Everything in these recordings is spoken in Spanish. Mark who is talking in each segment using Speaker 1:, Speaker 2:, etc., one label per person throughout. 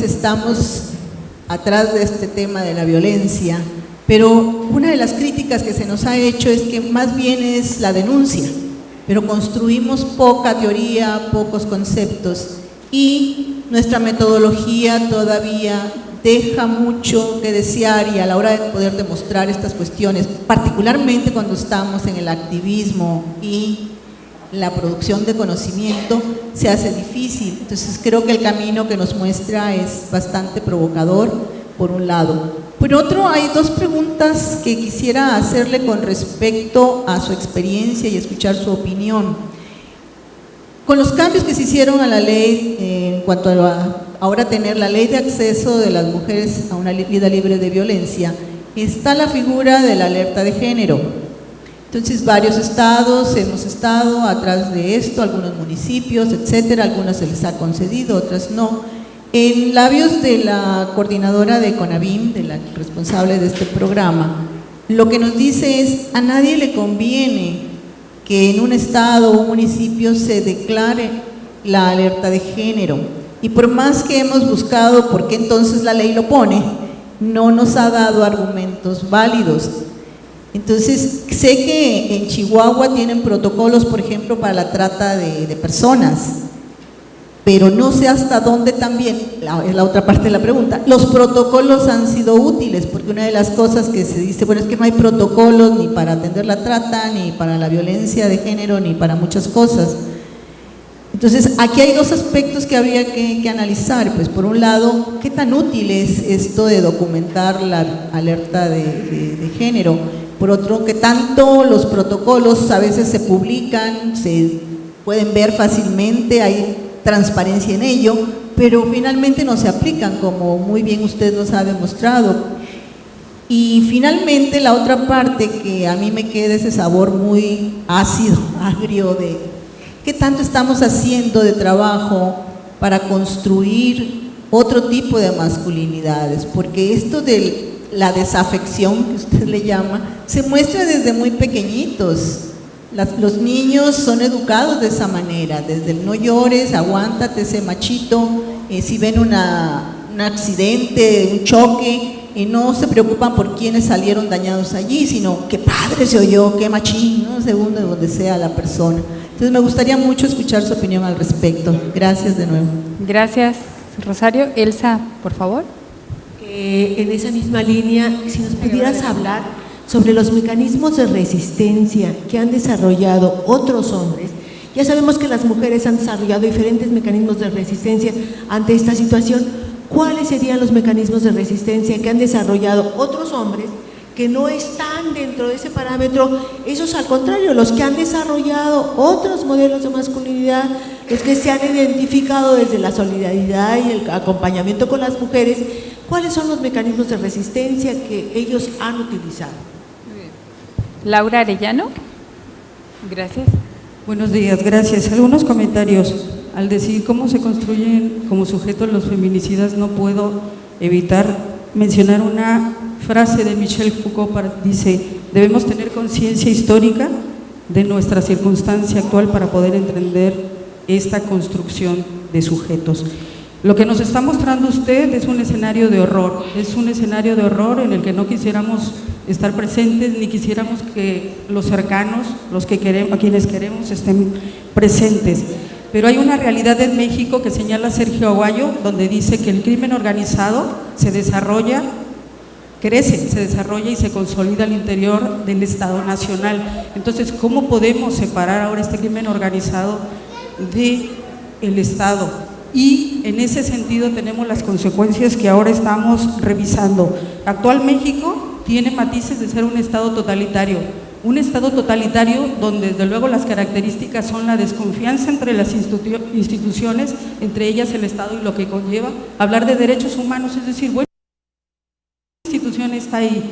Speaker 1: quienes estamos atrás de este tema de la violencia, pero una de las críticas que se nos ha hecho es que más bien es la denuncia, pero construimos poca teoría, pocos conceptos, y nuestra metodología todavía deja mucho que desear, y a la hora de poder demostrar estas cuestiones, particularmente cuando estamos en el activismo y la producción de conocimiento, se hace difícil. Entonces creo que el camino que nos muestra es bastante provocador, por un lado. Por otro, hay dos preguntas que quisiera hacerle con respecto a su experiencia y escuchar su opinión. Con los cambios que se hicieron a la ley, en cuanto a ahora tener la ley de acceso de las mujeres a una vida libre de violencia, está la figura de la alerta de género. Entonces, varios estados hemos estado atrás de esto, algunos municipios, etcétera, algunas se les ha concedido, otras no. En labios de la coordinadora de CONAVIM, de la responsable de este programa, lo que nos dice es: a nadie le conviene que en un estado o un municipio se declare la alerta de género, y por más que hemos buscado por qué entonces la ley lo pone, no nos ha dado argumentos válidos. Entonces, sé que en Chihuahua tienen protocolos, por ejemplo, para la trata de personas, pero no sé hasta dónde también, es la otra parte de la pregunta, los protocolos han sido útiles, porque una de las cosas que se dice, bueno, es que no hay protocolos ni para atender la trata, ni para la violencia de género, ni para muchas cosas. Entonces, aquí hay dos aspectos que habría que analizar. Pues por un lado, ¿qué tan útil es esto de documentar la alerta de género? Por otro, ¿qué tanto los protocolos a veces se publican, se pueden ver fácilmente, hay transparencia en ello, pero finalmente no se aplican, como muy bien usted nos ha demostrado? Y finalmente, la otra parte que a mí me queda ese sabor muy ácido, agrio, de ¿qué tanto estamos haciendo de trabajo para construir otro tipo de masculinidades? Porque esto de la desafección, que usted le llama, se muestra desde muy pequeñitos. Los niños son educados de esa manera, desde el no llores, aguántate, ese machito, si ven un accidente, un choque, no se preocupan por quiénes salieron dañados allí, sino qué padre se oyó, qué machín, ¿no? Según de donde sea la persona. Entonces me gustaría mucho escuchar su opinión al respecto. Gracias de nuevo.
Speaker 2: Gracias, Rosario. Elsa, por favor.
Speaker 3: En esa misma línea, si nos pudieras hablar sobre los mecanismos de resistencia que han desarrollado otros hombres. Ya sabemos que las mujeres han desarrollado diferentes mecanismos de resistencia ante esta situación. ¿Cuáles serían los mecanismos de resistencia que han desarrollado otros hombres que no están dentro de ese parámetro? Esos, al contrario, los que han desarrollado otros modelos de masculinidad, los que se han identificado desde la solidaridad y el acompañamiento con las mujeres. ¿Cuáles son los mecanismos de resistencia que ellos han utilizado?
Speaker 2: Laura Arellano. Gracias.
Speaker 4: Buenos días, gracias. Algunos comentarios. Al decir cómo se construyen como sujetos los feminicidas, no puedo evitar mencionar una frase de Michel Foucault. Dice: debemos tener conciencia histórica de nuestra circunstancia actual para poder entender esta construcción de sujetos. Lo que nos está mostrando usted es un escenario de horror, en el que no quisiéramos estar presentes, ni quisiéramos que los cercanos, los que queremos, a quienes queremos, estén presentes. Pero hay una realidad en México que señala Sergio Aguayo, donde dice que el crimen organizado se desarrolla, crece, se desarrolla y se consolida al interior del Estado Nacional. Entonces, ¿cómo podemos separar ahora este crimen organizado del Estado? Y en ese sentido tenemos las consecuencias que ahora estamos revisando. Actual México tiene matices de ser un Estado totalitario donde desde luego las características son la desconfianza entre las instituciones, entre ellas el Estado, y lo que conlleva hablar de derechos humanos, es decir, bueno, la institución está ahí,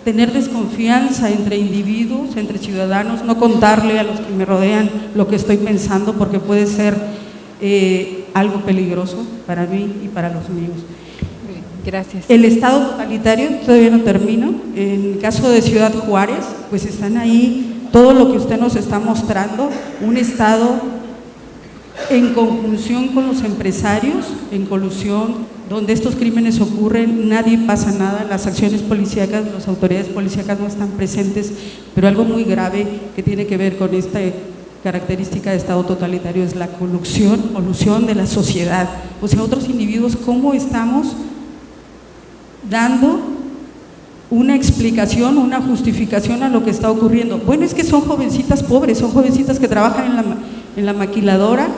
Speaker 4: tener desconfianza entre individuos, entre ciudadanos, no contarle a los que me rodean lo que estoy pensando, porque puede ser algo peligroso para mí y para los míos.
Speaker 2: Gracias.
Speaker 4: El Estado totalitario, todavía no termino, en el caso de Ciudad Juárez, pues están ahí todo lo que usted nos está mostrando, un Estado en conjunción con los empresarios, en colusión, donde estos crímenes ocurren, nadie pasa nada, las acciones policíacas, las autoridades policíacas no están presentes, pero algo muy grave que tiene que ver con esta característica de Estado totalitario es la colusión de la sociedad. O sea, otros individuos, ¿cómo estamos dando una explicación, una justificación a lo que está ocurriendo? Bueno, es que son jovencitas pobres, son jovencitas que trabajan en la maquiladora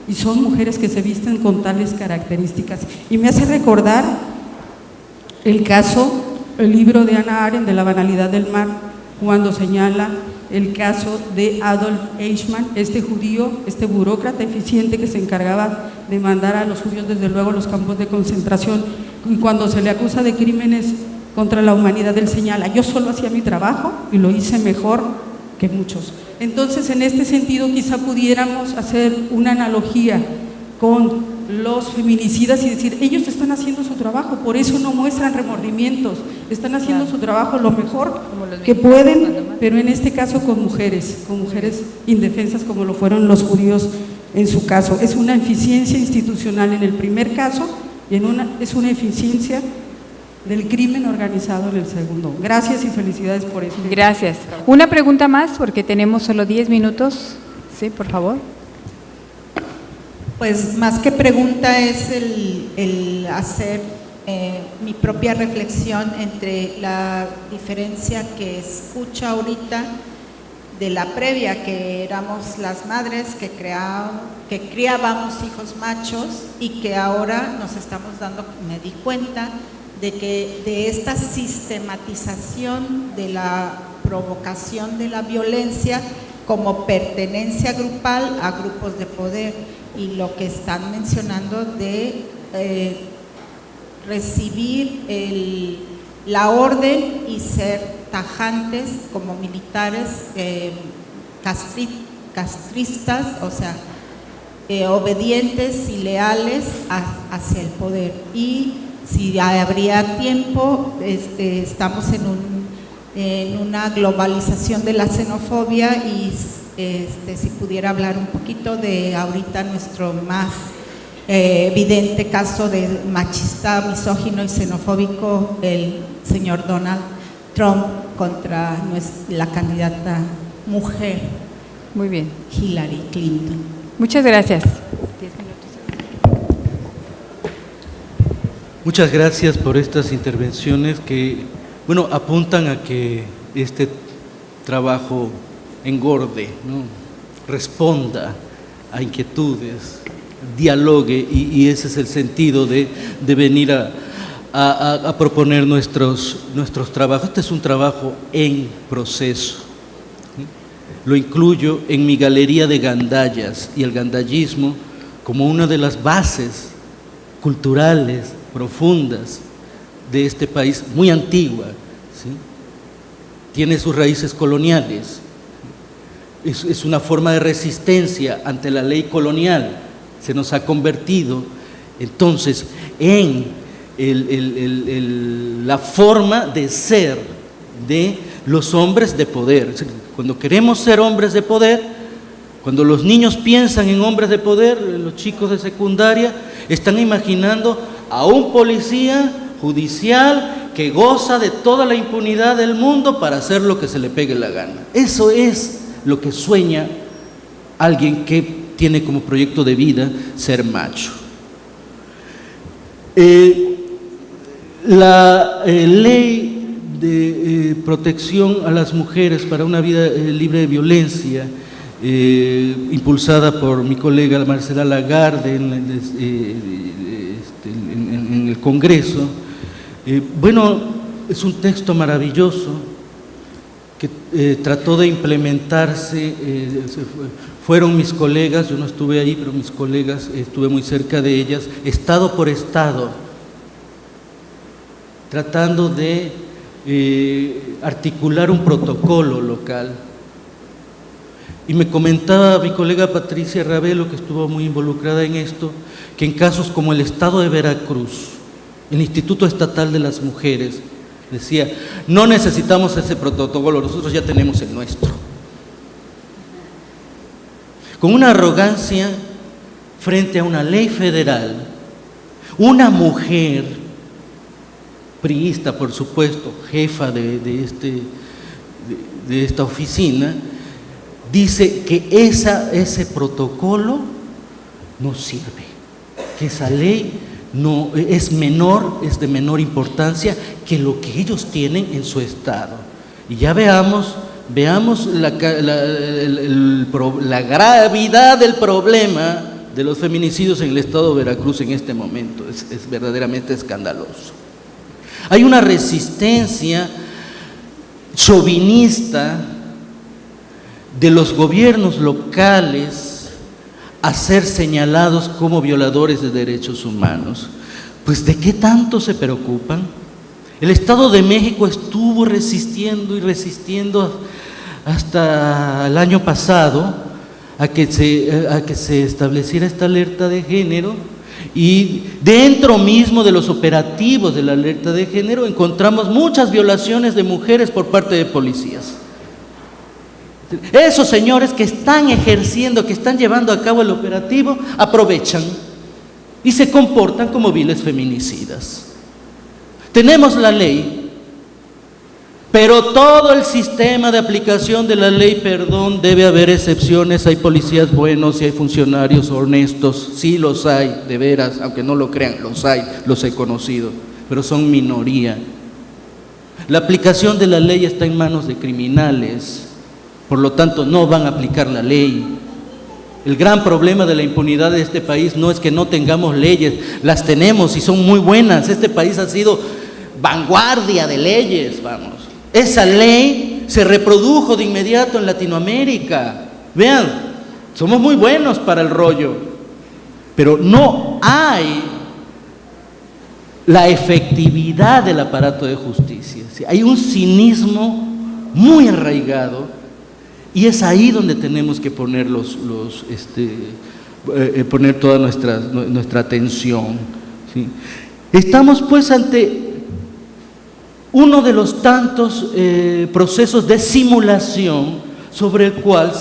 Speaker 4: y son mujeres que se visten con tales características. Y me hace recordar el libro de Hannah Arendt de La banalidad del mal, cuando señala el caso de Adolf Eichmann, este judío, este burócrata eficiente que se encargaba de mandar a los judíos desde luego a los campos de concentración, y cuando se le acusa de crímenes contra la humanidad, él señala: yo solo hacía mi trabajo y lo hice mejor que muchos. Entonces, en este sentido, quizá pudiéramos hacer una analogía con los feminicidas y decir: ellos están haciendo su trabajo, por eso no muestran remordimientos, están haciendo su trabajo lo mejor que pueden, pero en este caso con mujeres indefensas como lo fueron los judíos en su caso. Es una eficiencia institucional en el primer caso y es una eficiencia del crimen organizado en el segundo. Gracias y felicidades por eso.
Speaker 2: Gracias. Una pregunta más, porque tenemos solo 10 minutos. Sí, por favor.
Speaker 1: Pues más que pregunta es el hacer mi propia reflexión entre la diferencia que escucho ahorita de la previa, que éramos las madres que criábamos hijos machos, y que ahora nos estamos dando, me di cuenta, de que de esta sistematización de la provocación de la violencia como pertenencia grupal a grupos de poder, y lo que están mencionando de recibir la orden y ser tajantes como militares castristas, o sea, obedientes y leales hacia el poder. Y si habría tiempo, estamos en una globalización de la xenofobia, y si pudiera hablar un poquito de ahorita nuestro más evidente caso de machista, misógino y xenofóbico, el señor Donald Trump contra la candidata mujer.
Speaker 2: Muy bien.
Speaker 1: Hillary Clinton.
Speaker 2: Muchas gracias. 10 minutos.
Speaker 5: Muchas gracias por estas intervenciones que, bueno, apuntan a que este trabajo engorde, ¿no?, responda a inquietudes, dialogue, y ese es el sentido de venir a proponer nuestros trabajos. Este es un trabajo en proceso. Lo incluyo en mi galería de gandallas, y el gandallismo como una de las bases culturales profundas de este país, muy antigua, ¿sí? Tiene sus raíces coloniales, es una forma de resistencia ante la ley colonial. Se nos ha convertido entonces en la forma de ser de los hombres de poder. Cuando queremos ser hombres de poder, cuando los niños piensan en hombres de poder, los chicos de secundaria están imaginando a un policía judicial que goza de toda la impunidad del mundo para hacer lo que se le pegue la gana. Eso es lo que sueña alguien que tiene como proyecto de vida ser macho. La ley de protección a las mujeres para una vida libre de violencia, impulsada por mi colega Marcela Lagarde en el Congreso, bueno, es un texto maravilloso que trató de implementarse. Fueron mis colegas, yo no estuve ahí, pero mis colegas, estuve muy cerca de ellas, estado por estado, tratando de articular un protocolo local. Y me comentaba mi colega Patricia Ravelo, que estuvo muy involucrada en esto, que en casos como el estado de Veracruz, el Instituto Estatal de las Mujeres decía: no necesitamos ese protocolo, nosotros ya tenemos el nuestro. Con una arrogancia frente a una ley federal, una mujer priista, por supuesto, jefa de esta oficina, dice que ese protocolo no sirve, que esa ley no es de menor importancia que lo que ellos tienen en su estado. Y ya veamos la gravedad del problema de los feminicidios en el estado de Veracruz en este momento. Es verdaderamente escandaloso. Hay una resistencia chauvinista de los gobiernos locales a ser señalados como violadores de derechos humanos. Pues ¿de qué tanto se preocupan? El Estado de México estuvo resistiendo y resistiendo hasta el año pasado a que se estableciera esta alerta de género, y dentro mismo de los operativos de la alerta de género encontramos muchas violaciones de mujeres por parte de policías. Esos señores que están ejerciendo, que están llevando a cabo el operativo, aprovechan y se comportan como viles feminicidas. Tenemos la ley, pero todo el sistema de aplicación de la ley, debe haber excepciones, hay policías buenos y hay funcionarios honestos, sí los hay, de veras, aunque no lo crean, los hay, los he conocido, pero son minoría. La aplicación de la ley está en manos de criminales, por lo tanto no van a aplicar la ley. El gran problema de la impunidad de este país no es que no tengamos leyes, las tenemos y son muy buenas. Este país ha sido vanguardia de leyes, vamos. Esa ley se reprodujo de inmediato en Latinoamérica. Vean, somos muy buenos para el rollo, pero no hay la efectividad del aparato de justicia. Hay un cinismo muy arraigado, y es ahí donde tenemos que poner poner toda nuestra atención, ¿sí? Estamos pues ante uno de los tantos procesos de simulación sobre el cual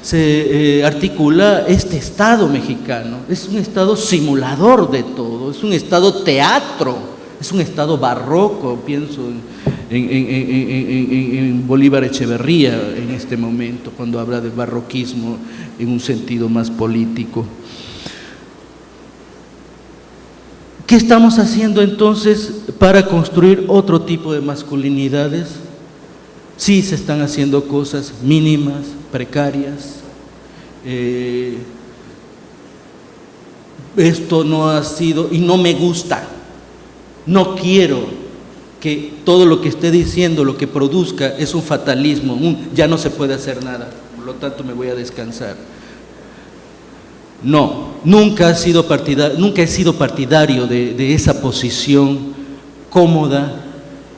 Speaker 5: se articula este Estado mexicano. Es un Estado simulador de todo, es un Estado teatro, es un Estado barroco, pienso en Bolívar Echeverría en este momento, cuando habla de barroquismo en un sentido más político. ¿Qué estamos haciendo entonces para construir otro tipo de masculinidades? Sí, se están haciendo cosas mínimas, precarias. Esto no ha sido, y no me gusta, no quiero que todo lo que esté diciendo, lo que produzca, es un fatalismo, ya no se puede hacer nada, por lo tanto me voy a descansar. No, nunca he sido partidario de esa posición cómoda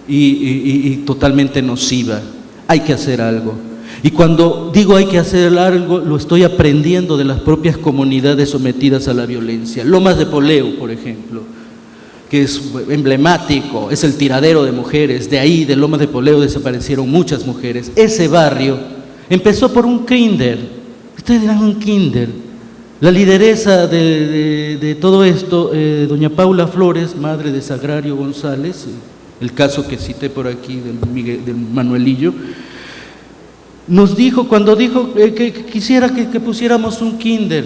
Speaker 5: y totalmente nociva. Hay que hacer algo. Y cuando digo hay que hacer algo, lo estoy aprendiendo de las propias comunidades sometidas a la violencia. Lomas de Poleo, por ejemplo, que es emblemático, es el tiradero de mujeres. De ahí, de Lomas de Poleo, desaparecieron muchas mujeres. Ese barrio empezó por un kinder. Ustedes dirán, un kinder. La lideresa de todo esto, doña Paula Flores, madre de Sagrario González, el caso que cité por aquí del Manuelillo, nos dijo, cuando dijo que quisiera que pusiéramos un kinder,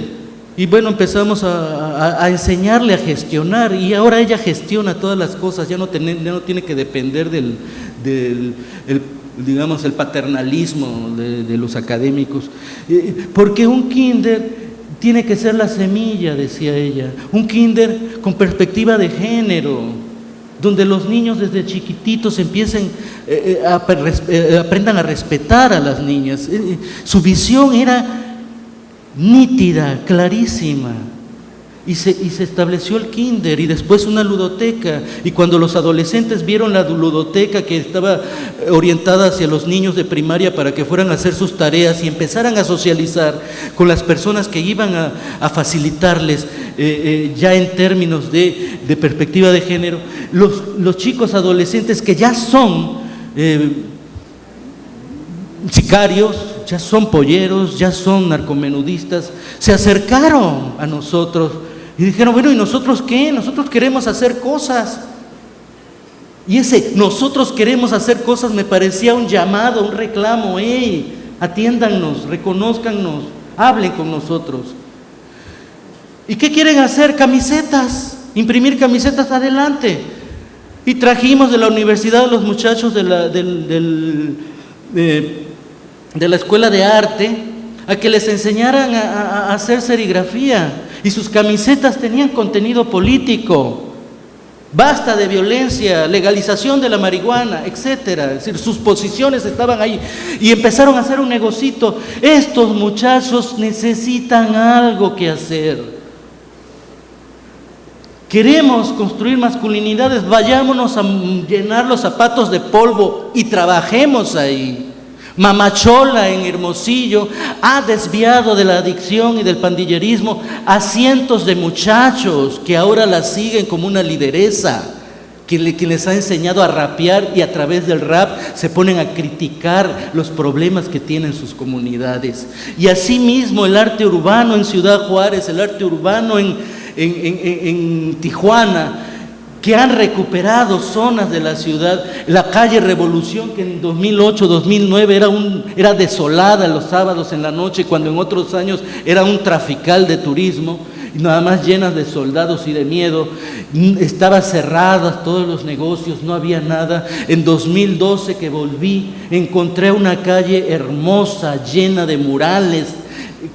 Speaker 5: y bueno, empezamos a enseñarle a gestionar, y ahora ella gestiona todas las cosas, ya no tiene que depender digamos, el paternalismo de los académicos, porque un kinder tiene que ser la semilla, decía ella, un kinder con perspectiva de género, donde los niños desde chiquititos aprendan a respetar a las niñas. Su visión era nítida, clarísima, y se estableció el kinder y después una ludoteca, y cuando los adolescentes vieron la ludoteca que estaba orientada hacia los niños de primaria para que fueran a hacer sus tareas y empezaran a socializar con las personas que iban a facilitarles ya en términos de perspectiva de género, los chicos adolescentes que ya son sicarios, ya son polleros, ya son narcomenudistas, se acercaron a nosotros y dijeron, bueno, ¿y nosotros qué? Nosotros queremos hacer cosas. Y ese nosotros queremos hacer cosas me parecía un llamado, un reclamo. ¡Hey! Atiéndannos, reconózcannos, hablen con nosotros. ¿Y qué quieren hacer? Camisetas, imprimir camisetas, adelante. Y trajimos de la universidad a los muchachos de la escuela de arte a que les enseñaran a hacer serigrafía. Y sus camisetas tenían contenido político. Basta de violencia, legalización de la marihuana, etcétera. Es decir, sus posiciones estaban ahí y empezaron a hacer un negocito. Estos muchachos necesitan algo que hacer. Queremos construir masculinidades, vayámonos a llenar los zapatos de polvo y trabajemos ahí. Mamachola en Hermosillo ha desviado de la adicción y del pandillerismo a cientos de muchachos que ahora la siguen como una lideresa, que les ha enseñado a rapear y a través del rap se ponen a criticar los problemas que tienen sus comunidades. Y asimismo el arte urbano en Ciudad Juárez, el arte urbano en Tijuana, que han recuperado zonas de la ciudad. La calle Revolución, que en 2008-2009 era desolada los sábados en la noche, cuando en otros años era un trafical de turismo, y nada más llenas de soldados y de miedo, estaba cerradas todos los negocios, no había nada. En 2012 que volví, encontré una calle hermosa, llena de murales,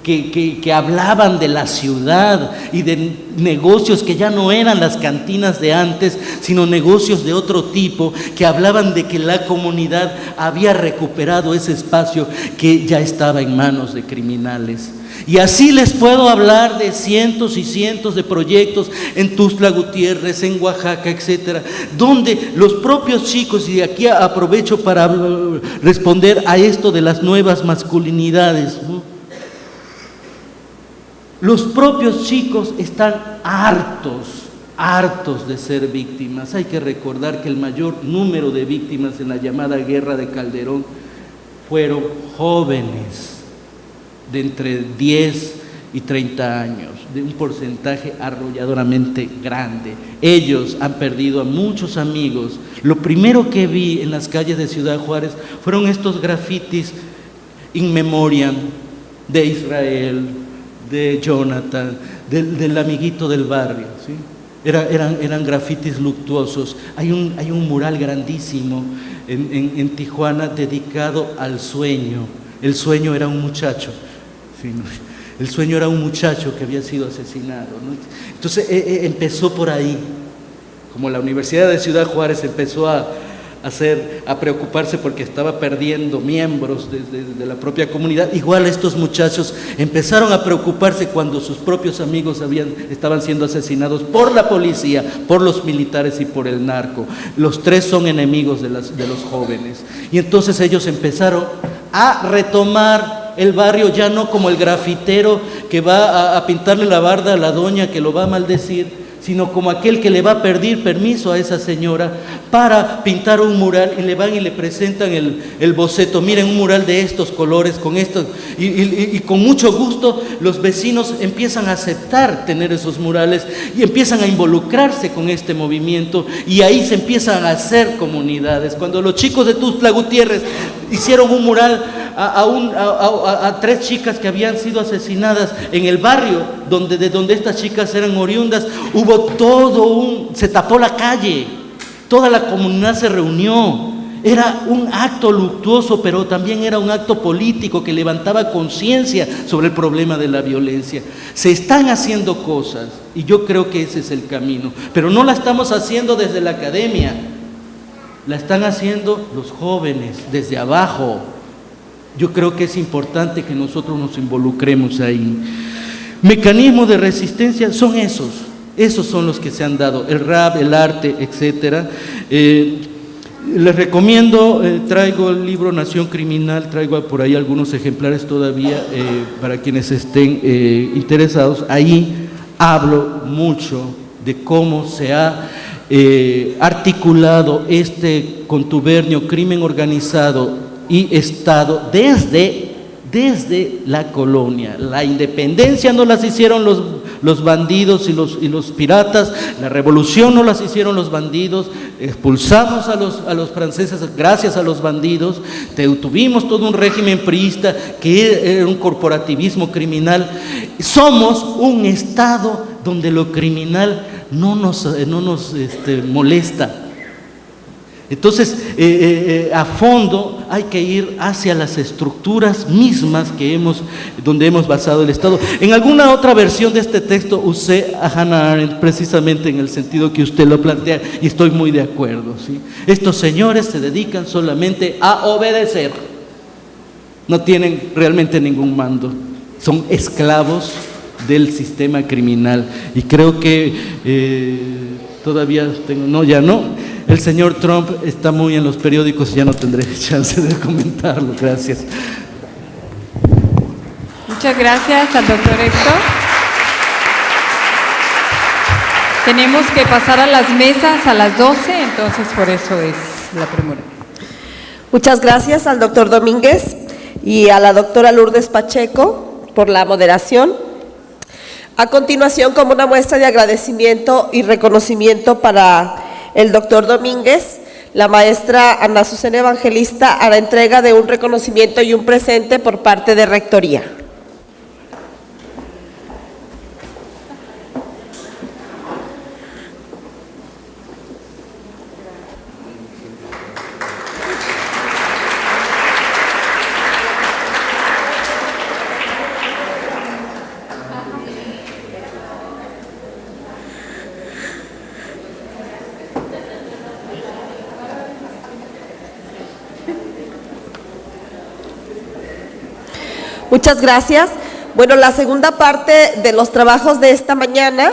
Speaker 5: que hablaban de la ciudad y de negocios que ya no eran las cantinas de antes, sino negocios de otro tipo, que hablaban de que la comunidad había recuperado ese espacio que ya estaba en manos de criminales. Y así les puedo hablar de cientos y cientos de proyectos en Tuxtla Gutiérrez, en Oaxaca, etcétera, donde los propios chicos, y de aquí aprovecho para responder a esto de las nuevas masculinidades, ¿no? Los propios chicos están hartos de ser víctimas. Hay que recordar que el mayor número de víctimas en la llamada Guerra de Calderón fueron jóvenes de entre 10 y 30 años, de un porcentaje arrolladoramente grande. Ellos han perdido a muchos amigos. Lo primero que vi en las calles de Ciudad Juárez fueron estos grafitis in memoriam de Israel, de Jonathan, del amiguito del barrio, ¿sí? Eran grafitis luctuosos. Hay un mural grandísimo en Tijuana dedicado al sueño. El sueño era un muchacho, ¿sí? El sueño era un muchacho que había sido asesinado, ¿no? Entonces empezó por ahí, como la Universidad de Ciudad Juárez empezó a preocuparse porque estaba perdiendo miembros de la propia comunidad. Igual estos muchachos empezaron a preocuparse cuando sus propios amigos estaban siendo asesinados por la policía, por los militares y por el narco. Los tres son enemigos de los jóvenes. Y entonces ellos empezaron a retomar el barrio, ya no como el grafitero que va a pintarle la barda a la doña que lo va a maldecir, sino como aquel que le va a pedir permiso a esa señora para pintar un mural, y le van y le presentan el boceto. Miren, un mural de estos colores, con estos, y con mucho gusto los vecinos empiezan a aceptar tener esos murales y empiezan a involucrarse con este movimiento, y ahí se empiezan a hacer comunidades. Cuando los chicos de Tuxtla Gutiérrez hicieron un mural a 3 chicas que habían sido asesinadas en el barrio de donde estas chicas eran oriundas, se tapó la calle, toda la comunidad se reunió. Era un acto luctuoso, pero también era un acto político que levantaba conciencia sobre el problema de la violencia. Se están haciendo cosas y yo creo que ese es el camino, pero no la estamos haciendo desde la academia, la están haciendo los jóvenes desde abajo. Yo creo que es importante que nosotros nos involucremos ahí. Mecanismos de resistencia son esos son los que se han dado, el rap, el arte, etcétera. Les recomiendo, traigo el libro Nación Criminal, traigo por ahí algunos ejemplares todavía para quienes estén interesados. Ahí hablo mucho de cómo se ha articulado este contubernio, crimen organizado y Estado desde desde la colonia. La independencia no las hicieron los bandidos y los piratas, la revolución no las hicieron los bandidos, expulsamos a los franceses gracias a los bandidos, tuvimos todo un régimen priista que era un corporativismo criminal. Somos un Estado donde lo criminal no nos molesta. Entonces, a fondo hay que ir hacia las estructuras mismas donde hemos basado el Estado. En alguna otra versión de este texto usé a Hannah Arendt precisamente en el sentido que usted lo plantea y estoy muy de acuerdo, ¿sí? Estos señores se dedican solamente a obedecer, no tienen realmente ningún mando, son esclavos del sistema criminal. Y creo que todavía tengo, no, ya no. El señor Trump está muy en los periódicos y ya no tendré chance de comentarlo. Gracias.
Speaker 2: Muchas gracias al doctor Héctor. Tenemos que pasar a las mesas a las 12, entonces por eso es la premura.
Speaker 6: Muchas gracias al doctor Domínguez y a la doctora Lourdes Pacheco por la moderación. A continuación, como una muestra de agradecimiento y reconocimiento para el doctor Domínguez, la maestra Ana Azucena Evangelista hará entrega de un reconocimiento y un presente por parte de Rectoría. Muchas gracias. Bueno, la segunda parte de los trabajos de esta mañana